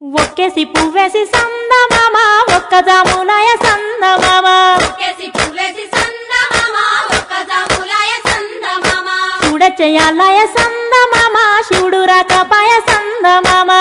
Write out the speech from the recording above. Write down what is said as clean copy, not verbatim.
ఒక్కేసి పువ్వేసి సందమామ ఒక్కజాములాయ సందమామ చూడ చెయ్యాలయ సందమామ శివుడు రాకపాయ సందమామ